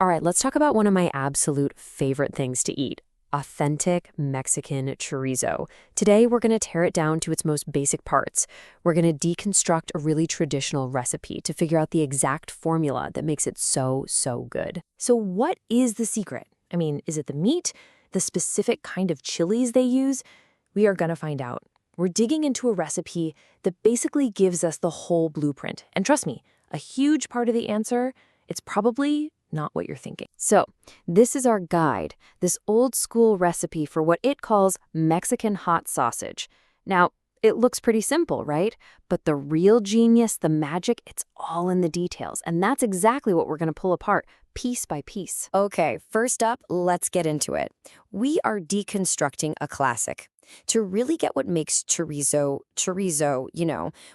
All right, let's talk about one of my absolute favorite things to eat. Authentic Mexican chorizo. Today, we're going to tear it down to its most basic parts. We're going to deconstruct a really traditional recipe to figure out the exact formula that makes it so, so good. So what is the secret? I mean, is it the meat? The specific kind of chilies they use? We are going to find out. We're digging into a recipe that basically gives us the whole blueprint. And trust me, a huge part of the answer, it's probably not what you're thinking. So, this is our guide, this old school recipe for what it calls Mexican hot sausage. Now, it looks pretty simple, right? But the real genius, the magic, it's all in the details. And that's exactly what we're going to pull apart, piece by piece. Okay, first up, let's get into it. We are deconstructing a classic. To really get what makes chorizo,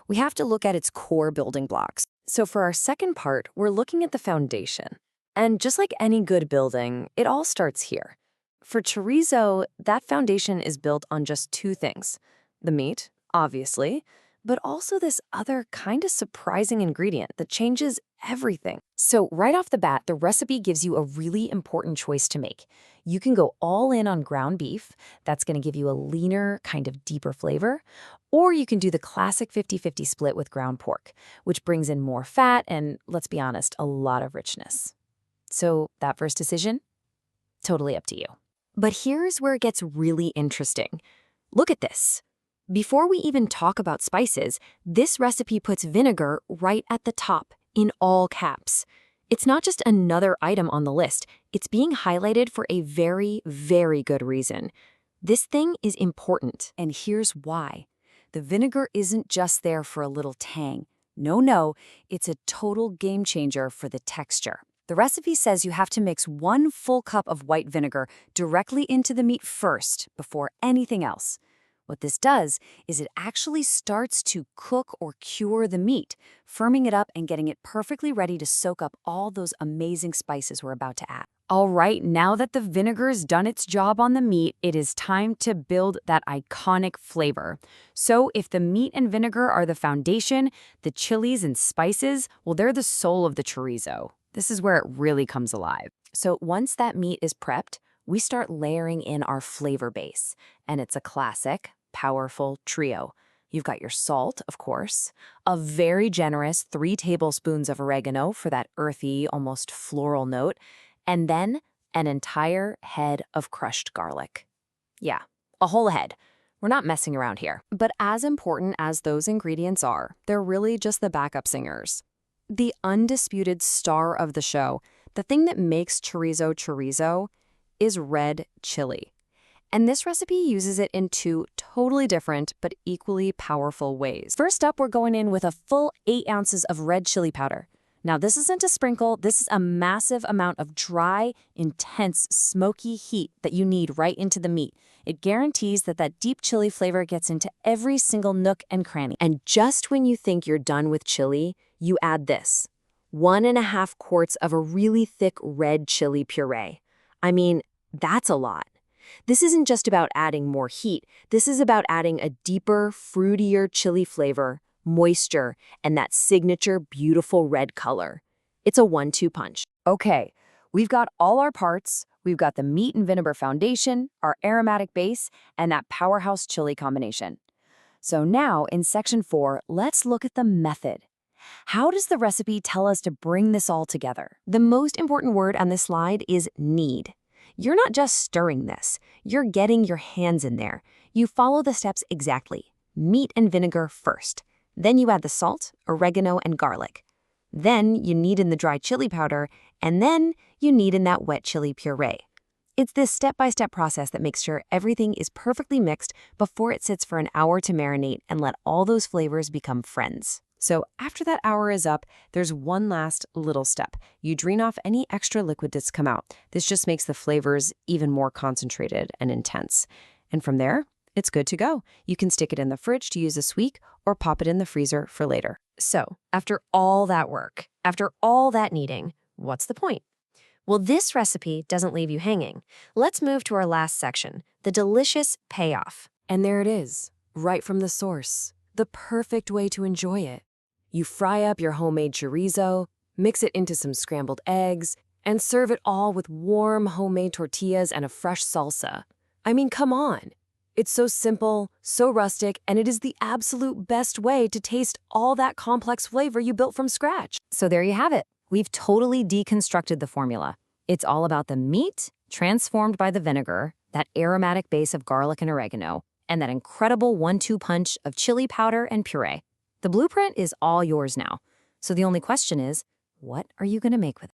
we have to look at its core building blocks. So for our second part, we're looking at the foundation. And just like any good building, it all starts here. For chorizo, that foundation is built on just two things. The meat, obviously, but also this other kind of surprising ingredient that changes everything. So right off the bat, the recipe gives you a really important choice to make. You can go all in on ground beef. That's going to give you a leaner, kind of deeper flavor. Or you can do the classic 50-50 split with ground pork, which brings in more fat and, let's be honest, a lot of richness. So that first decision? Totally up to you. But here's where it gets really interesting. Look at this. Before we even talk about spices, this recipe puts vinegar right at the top, in all caps. It's not just another item on the list. It's being highlighted for a very, very good reason. This thing is important. And here's why. The vinegar isn't just there for a little tang. No, it's a total game changer for the texture. The recipe says you have to mix 1 full cup of white vinegar directly into the meat first, before anything else. What this does is it actually starts to cook or cure the meat, firming it up and getting it perfectly ready to soak up all those amazing spices we're about to add. All right, now that the vinegar's done its job on the meat, it is time to build that iconic flavor. So if the meat and vinegar are the foundation, the chilies and spices, well, they're the soul of the chorizo. This is where it really comes alive. So once that meat is prepped, we start layering in our flavor base. And it's a classic, powerful trio. You've got your salt, of course, a very generous 3 tablespoons of oregano for that earthy, almost floral note, and then an entire head of crushed garlic. Yeah, a whole head. We're not messing around here. But as important as those ingredients are, they're really just the backup singers. The undisputed star of the show, the thing that makes chorizo, is red chili. And this recipe uses it in 2 totally different but equally powerful ways. First up, we're going in with a full 8 ounces of red chili powder. Now, this isn't a sprinkle, this is a massive amount of dry, intense, smoky heat that you need right into the meat. It guarantees that that deep chili flavor gets into every single nook and cranny. And just when you think you're done with chili, you add this. 1.5 quarts of a really thick red chili puree. I mean, that's a lot. This isn't just about adding more heat. This is about adding a deeper, fruitier chili flavor, moisture, and that signature beautiful red color. It's a 1-2 punch. Okay, we've got all our parts. We've got the meat and vinegar foundation, our aromatic base, and that powerhouse chili combination. So now, in section 4, let's look at the method. How does the recipe tell us to bring this all together? The most important word on this slide is knead. You're not just stirring this, you're getting your hands in there. You follow the steps exactly. Meat and vinegar first. Then you add the salt, oregano, and garlic. Then you knead in the dry chili powder, and then you knead in that wet chili puree. It's this step-by-step process that makes sure everything is perfectly mixed before it sits for an hour to marinate and let all those flavors become friends. So after that hour is up, there's one last little step. You drain off any extra liquid that's come out. This just makes the flavors even more concentrated and intense. And from there, it's good to go. You can stick it in the fridge to use this week or pop it in the freezer for later. So after all that work, after all that kneading, what's the point? Well, this recipe doesn't leave you hanging. Let's move to our last section, the delicious payoff. And there it is, right from the source, the perfect way to enjoy it. You fry up your homemade chorizo, mix it into some scrambled eggs, And serve it all with warm homemade tortillas and a fresh salsa. I mean, come on. It's so simple, so rustic, and it is the absolute best way to taste all that complex flavor you built from scratch. So there you have it. We've totally deconstructed the formula. It's all about the meat transformed by the vinegar, that aromatic base of garlic and oregano, and that incredible 1-2 punch of chili powder and puree. The blueprint is all yours now. So the only question is, what are you going to make with it?